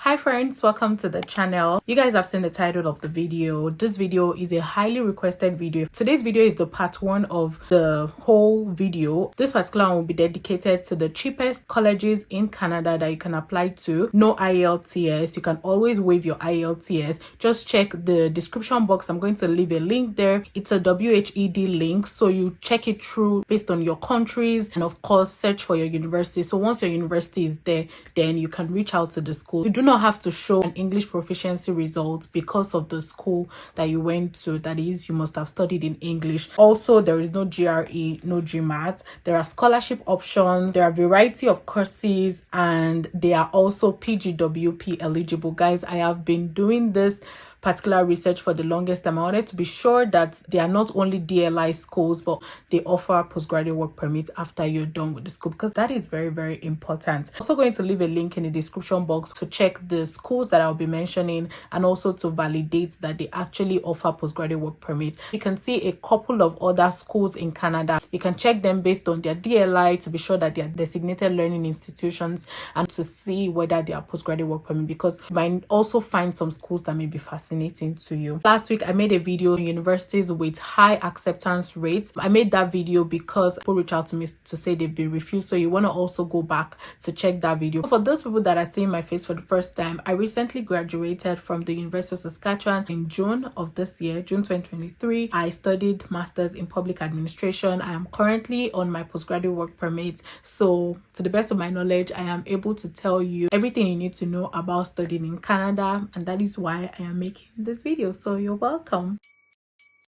Hi friends, welcome to the channel. You guys have seen the title of the video. This video is a highly requested video. Today's video is the part 1 of the whole video. This particular one will be dedicated to the cheapest colleges in Canada that you can apply to. No IELTS. You can always waive your IELTS. Just check the description box. I'm going to leave a link there. It's a WHED link, so you check it through based on your countries and of course search for your university. So once your university is there, then you can reach out to the school. You do not have to show an English proficiency result because of the school that you went to. That is, you must have studied in English. Also, there is no GRE, no GMAT. There are scholarship options. There are a variety of courses, and they are also PGWP eligible. Guys, I have been doing this particular research for the longest time. I wanted to be sure that they are not only DLI schools, but they offer postgraduate work permits after you're done with the school, because that is very, very important. I'm also going to leave a link in the description box to check the schools that I'll be mentioning and also to validate that they actually offer postgraduate work permits. You can see a couple of other schools in Canada. You can check them based on their DLI to be sure that they are designated learning institutions and to see whether they are postgraduate work permit, because you might also find some schools that may be fascinating to you. Last week I made a video on universities with high acceptance rates. I made that video because people reach out to me to say they've been refused, so you want to also go back to check that video. For those people that are seeing my face for the first time, I recently graduated from the University of Saskatchewan in June of this year, June 2023. I studied masters in public administration. I am currently on my postgraduate work permit, so to the best of my knowledge, I am able to tell you everything you need to know about studying in Canada, and that is why I am making this video, so you're welcome.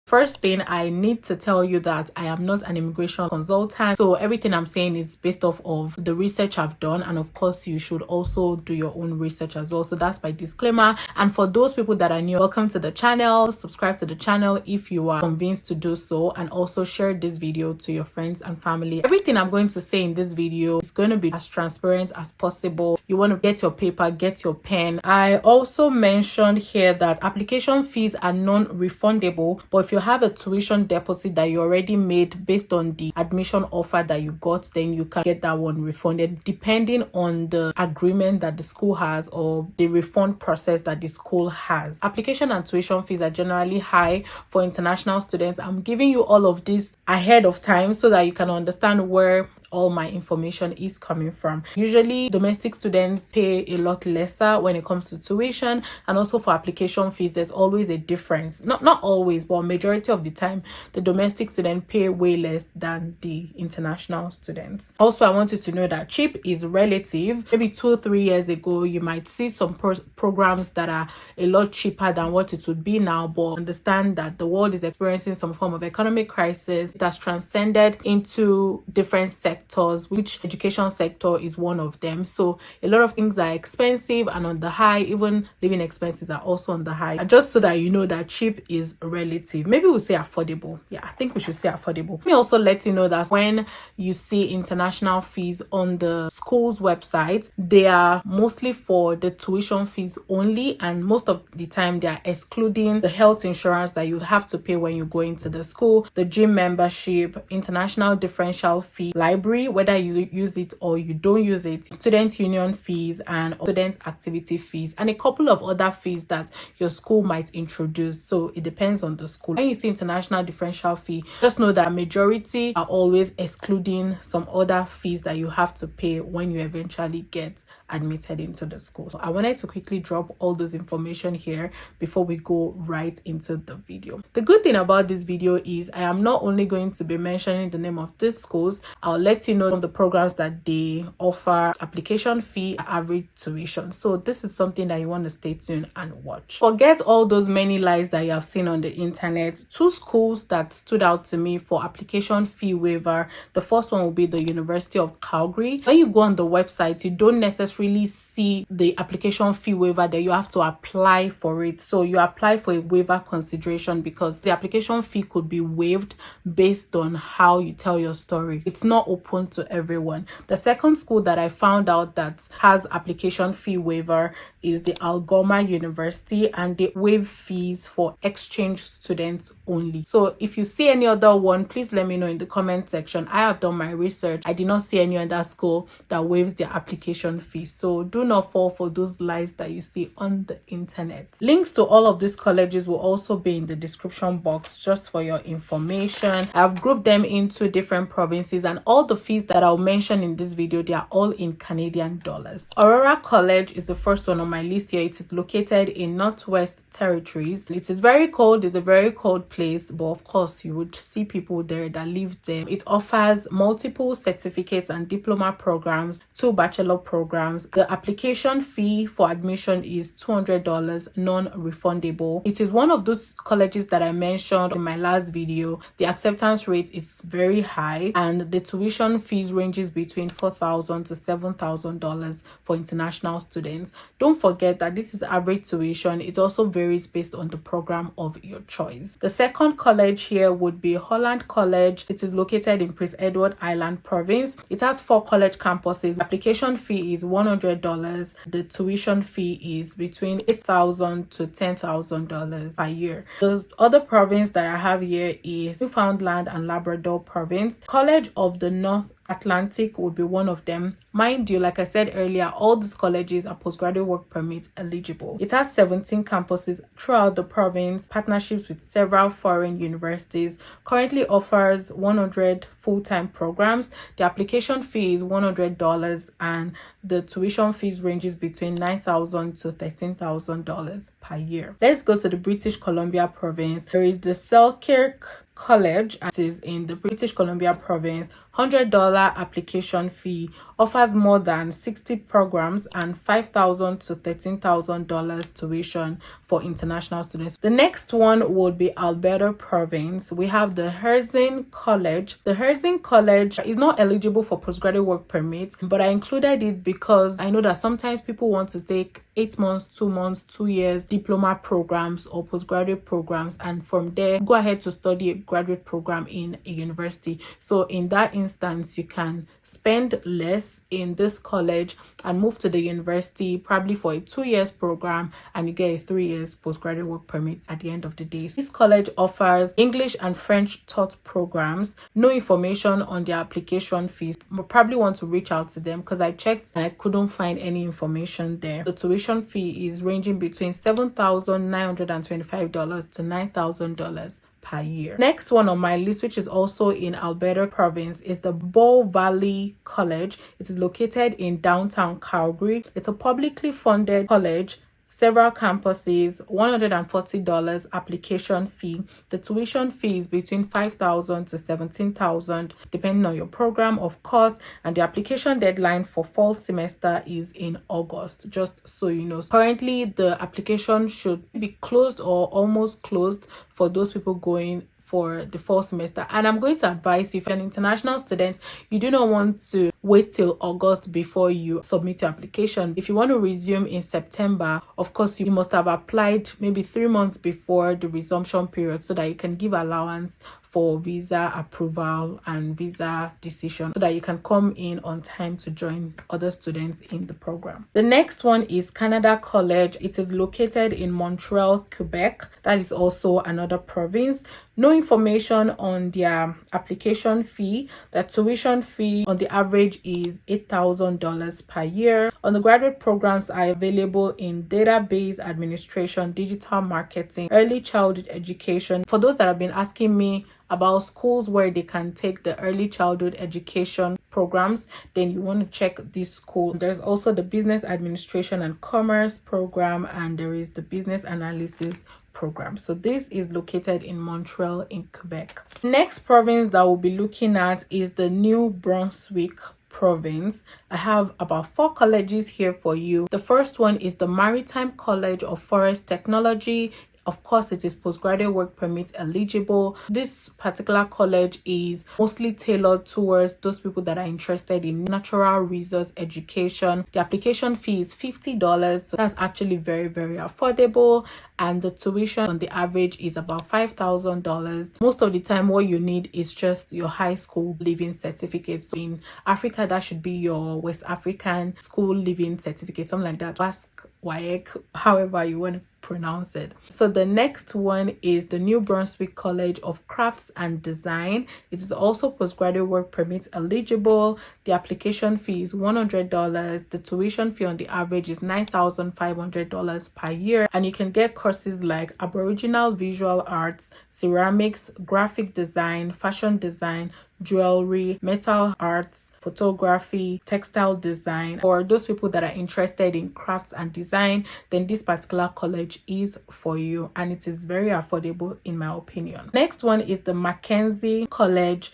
First thing, I need to tell you that I am not an immigration consultant, so everything I'm saying is based off of the research I've done, and of course you should also do your own research as well. So that's my disclaimer. And for those people that are new, welcome to the channel. Subscribe to the channel if you are convinced to do so, and also share this video to your friends and family. Everything I'm going to say in this video is going to be as transparent as possible. You want to get your paper, get your pen. I also mentioned here that application fees are non-refundable, but if you have a tuition deposit that you already made based on the admission offer that you got, then you can get that one refunded depending on the agreement that the school has or the refund process that the school has. Application and tuition fees are generally high for international students. I'm giving you all of this ahead of time so that you can understand where all my information is coming from. Usually domestic students pay a lot lesser when it comes to tuition, and also for application fees there's always a difference. Not always, but majority of the time the domestic students pay way less than the international students. Also, I want you to know that cheap is relative. Maybe 2-3 years ago you might see some programs that are a lot cheaper than what it would be now, but understand that the world is experiencing some form of economic crisis. It has transcended into different sectors, which education sector is one of them. So a lot of things are expensive and on the high. Even living expenses are also on the high. Just so that you know that cheap is relative. Maybe we'll say affordable. Yeah, I think we should say affordable. Let me also let you know that when you see international fees on the school's website, they are mostly for the tuition fees only, and most of the time they are excluding the health insurance that you have to pay when you go into the school, the gym membership, international differential fee, library, whether you use it or you don't use it, student union fees and student activity fees, and a couple of other fees that your school might introduce. So it depends on the school. When you see international differential fee, just know that majority are always excluding some other fees that you have to pay when you eventually get admitted into the school. So I wanted to quickly drop all this information here before we go right into the video. The good thing about this video is I am not only going to be mentioning the name of these schools, I'll let you know on the programs that they offer application fee, average tuition. So this is something that you want to stay tuned and watch. Forget all those many lies that you have seen on the internet. 2 schools that stood out to me for application fee waiver. The first one will be the University of Calgary. When you go on the website, you don't necessarily see the application fee waiver that you have to apply for it. So you apply for a waiver consideration because the application fee could be waived based on how you tell your story. It's not open to everyone. The second school that I found out that has application fee waiver is the Algoma University, and they waive fees for exchange students only. So if you see any other one, please let me know in the comment section. I have done my research. I did not see any other school that waives their application fee. So do not fall for those lies that you see on the internet. Links to all of these colleges will also be in the description box just for your information. I've grouped them into different provinces, and all the fees that I'll mention in this video, they are all in Canadian dollars. Aurora College is the first one on my list here. It is located in Northwest Territories. It is very cold. It's a very cold place, but of course you would see people there that live there. It offers multiple certificates and diploma programs, 2 bachelor programs. The application fee for admission is $200, non-refundable. It is one of those colleges that I mentioned in my last video. The acceptance rate is very high, and the tuition fees ranges between $4,000 to $7,000 for international students. Don't forget that this is average tuition. It also varies based on the program of your choice. The second college here would be Holland College. It is located in Prince Edward Island province. It has 4 college campuses. The application fee is $100. The tuition fee is between $8,000 to $10,000 per year. The other province that I have here is Newfoundland and Labrador province. College of the North Atlantic would be one of them. Mind you, like I said earlier, all these colleges are postgraduate work permit eligible. It has 17 campuses throughout the province, partnerships with several foreign universities, currently offers 100 full-time programs. The application fee is $100, and the tuition fees ranges between $9,000 to $13,000 per year. Let's go to the British Columbia province. There is the Selkirk College. It is in the British Columbia province. $100 application fee, offers more than 60 programs, and $5,000 to $13,000 tuition for international students. The next one would be Alberta province. We have the Herzing College. The Herzing College is not eligible for postgraduate work permit, but I included it because I know that sometimes people want to take 8 months, 2 months, 2 years diploma programs or postgraduate programs, and from there go ahead to study a graduate program in a university. So in that instance, you can spend less in this college and move to the university probably for a 2 years program, and you get a 3 years postgraduate work permit at the end of the day. This college offers English and French taught programs. No information on their application fees. You probably want to reach out to them because I checked and I couldn't find any information there. The tuition fee is ranging between $7,925 to $9,000 per year. Next one on my list, which is also in Alberta province, is the Bow Valley College. It is located in downtown Calgary. It's a publicly funded college, several campuses, $140 application fee. The tuition fee is between $5,000 to $17,000 depending on your program, of course, and the application deadline for fall semester is in August, just so you know. Currently the application should be closed or almost closed for those people going for the fall semester, and I'm going to advise you, if you're an international student, you do not want to wait till August before you submit your application. If you want to resume in September, of course you must have applied maybe 3 months before the resumption period so that you can give allowance for visa approval and visa decision so that you can come in on time to join other students in the program. The next one is Canada College. It is located in Montreal, Quebec. That is also another province. No information on their application fee. The tuition fee on the average is $8,000 per year. Undergraduate programs are available in database administration, digital marketing, early childhood education. For those that have been asking me about schools where they can take the early childhood education programs, then you want to check this school. There's also the business administration and commerce program, and there is the business analysis program. So this is located in Montreal in Quebec. Next province that we'll be looking at is the New Brunswick province. I have about 4 colleges here for you. The first one is the Maritime College of Forest Technology. Of course, it is postgraduate work permit eligible. This particular college is mostly tailored towards those people that are interested in natural resource education. The application fee is $50, so that's actually very, very affordable. and the tuition on the average is about $5,000. Most of the time what you need is just your high school living certificate. So in Africa, that should be your West African school living certificate, something like that. Ask WAIVER, however you want to pronounce it. So the next one is the New Brunswick College of Crafts and Design. It is also postgraduate work permit eligible. The application fee is $100. The tuition fee on the average is $9,500 per year, and you can get courses like Aboriginal visual arts, ceramics, graphic design, fashion design, jewelry, metal arts, photography, textile design. For those people that are interested in crafts and design, then this particular college is for you, and it is very affordable in my opinion. Next one is the Mackenzie College.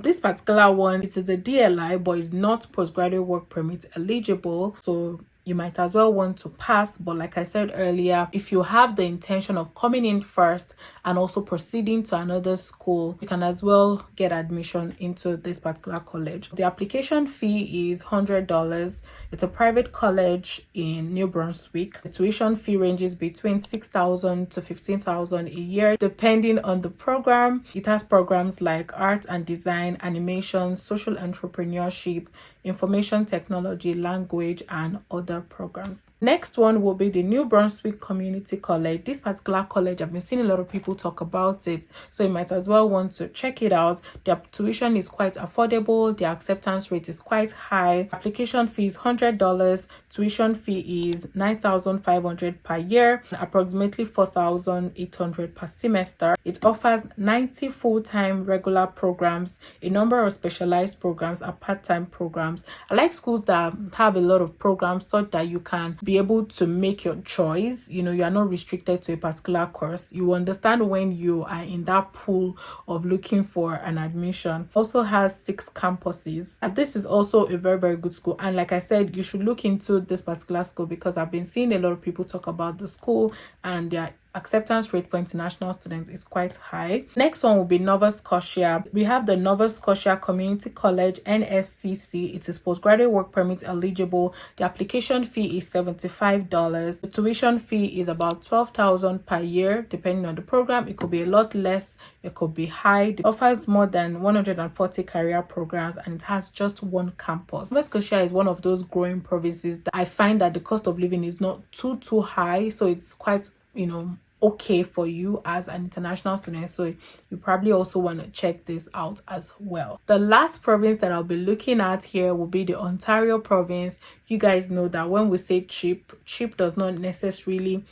This particular one, it is a DLI, but it's not postgraduate work permit eligible, so you might as well want to pass. But like I said earlier, if you have the intention of coming in first and also proceeding to another school, you can as well get admission into this particular college. The application fee is $100. It's a private college in New Brunswick. The tuition fee ranges between $6,000 to $15,000 a year, depending on the program. It has programs like art and design, animation, social entrepreneurship, information technology, language, and other programs. Next one will be the New Brunswick Community College. This particular college, I've been seeing a lot of people talk about it, so you might as well want to check it out. Their tuition is quite affordable. The acceptance rate is quite high. Application fee is $100. Tuition fee is $9,500 per year, approximately $4,800 per semester. It offers 90 full-time regular programs, a number of specialized programs, and part-time programs. I like schools that have a lot of programs such that you can be able to make your choice. You know, you are not restricted to a particular course. You understand when you are in that pool of looking for an admission. Also has 6 campuses, and this is also a very, very good school. And like I said, you should look into this particular school because I've been seeing a lot of people talk about the school, and their acceptance rate for international students is quite high. Next one will be Nova Scotia. We have the Nova Scotia Community College, NSCC. It is postgraduate work permit eligible. The application fee is $75. The tuition fee is about $12,000 per year, depending on the program. It could be a lot less, it could be high. It offers more than 140 career programs, and it has just 1 campus. Nova Scotia is one of those growing provinces that I find that the cost of living is not too high, so it's quite, you know, okay for you as an international student. So you probably also want to check this out as well. The last province that I'll be looking at here will be the Ontario province. You guys know that when we say cheap does not necessarily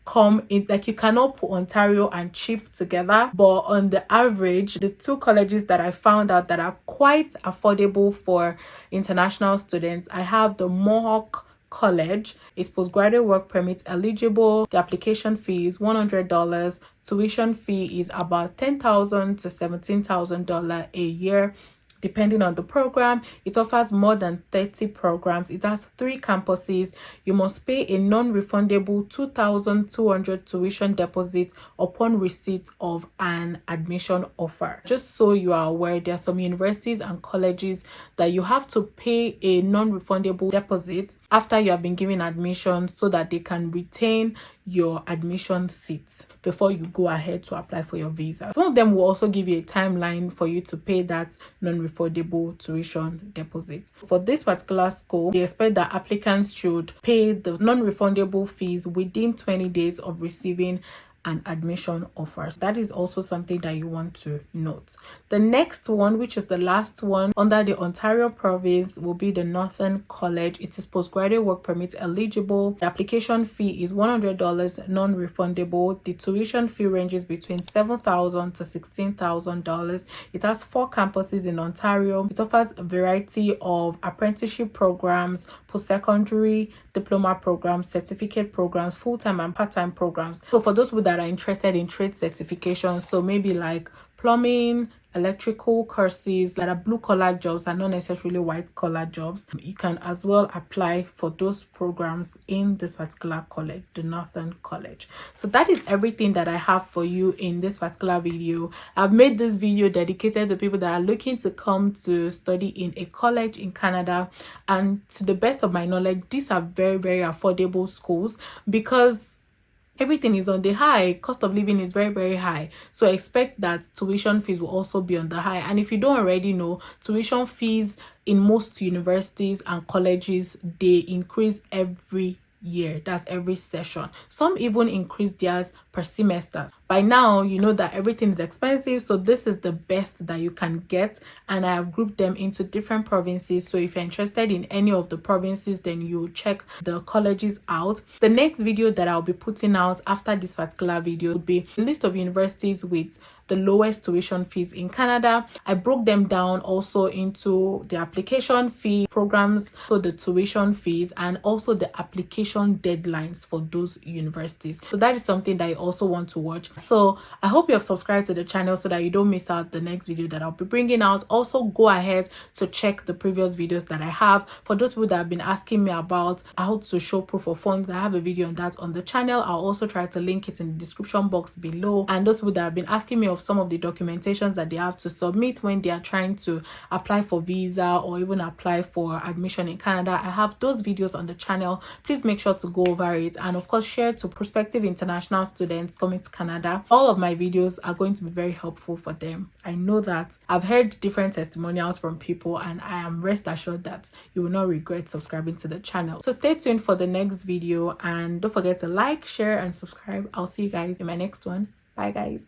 come in, like you cannot put Ontario and cheap together, but on the average, the 2 colleges that I found out that are quite affordable for international students, I have the Mohawk College. Is postgraduate work permit eligible. The application fee is $100. Tuition fee is about $10,000 to $17,000 a year, depending on the program. It offers more than 30 programs. It has 3 campuses. You must pay a non-refundable $2,200 tuition deposit upon receipt of an admission offer. Just so you are aware, there are some universities and colleges that you have to pay a non-refundable deposit after you have been given admission so that they can retain your admission seats before you go ahead to apply for your visa. Some of them will also give you a timeline for you to pay that non-refundable tuition deposit. For this particular school, they expect that applicants should pay the non-refundable fees within 20 days of receiving an admission offer. That is also something that you want to note. The next one, which is the last one under the Ontario province, will be the Northern College. It is postgraduate work permit eligible. The application fee is $100 non-refundable. The tuition fee ranges between $7,000 to $16,000. It has 4 campuses in Ontario. It offers a variety of apprenticeship programs, post-secondary diploma programs, certificate programs, full-time and part-time programs. So for those people that are interested in trade certifications, so maybe like plumbing, electrical courses that are blue-collar jobs and not necessarily white-collar jobs, you can as well apply for those programs in this particular college, the Northern College. So that is everything that I have for you in this particular video. I've made this video dedicated to people that are looking to come to study in a college in Canada, and to the best of my knowledge, these are very, very affordable schools because everything is on the high. Cost of living is very, very high, so expect that tuition fees will also be on the high. And if you don't already know, tuition fees in most universities and colleges, they increase every year. That's every session. Some even increase theirs per semester. By now, you know that everything is expensive, so this is the best that you can get, and I have grouped them into different provinces. So if you're interested in any of the provinces, then you check the colleges out. The next video that I'll be putting out after this particular video would be a list of universities with the lowest tuition fees in Canada. I broke them down also into the application fee, programs, so the tuition fees, and also the application deadlines for those universities. So that is something that you also want to watch. So I hope you have subscribed to the channel so that you don't miss out the next video that I'll be bringing out. Also, go ahead to check the previous videos that I have. For those people that have been asking me about how to show proof of funds, I have a video on that on the channel. I'll also try to link it in the description box below. And those people that have been asking me of some of the documentations that they have to submit when they are trying to apply for visa or even apply for admission in Canada, I have those videos on the channel. Please make sure to go over it, and of course share to prospective international students coming to Canada. All of my videos are going to be very helpful for them. I know that. I've heard different testimonials from people, and I am rest assured that you will not regret subscribing to the channel. So stay tuned for the next video, and don't forget to like, share, and subscribe. I'll see you guys in my next one. Bye guys.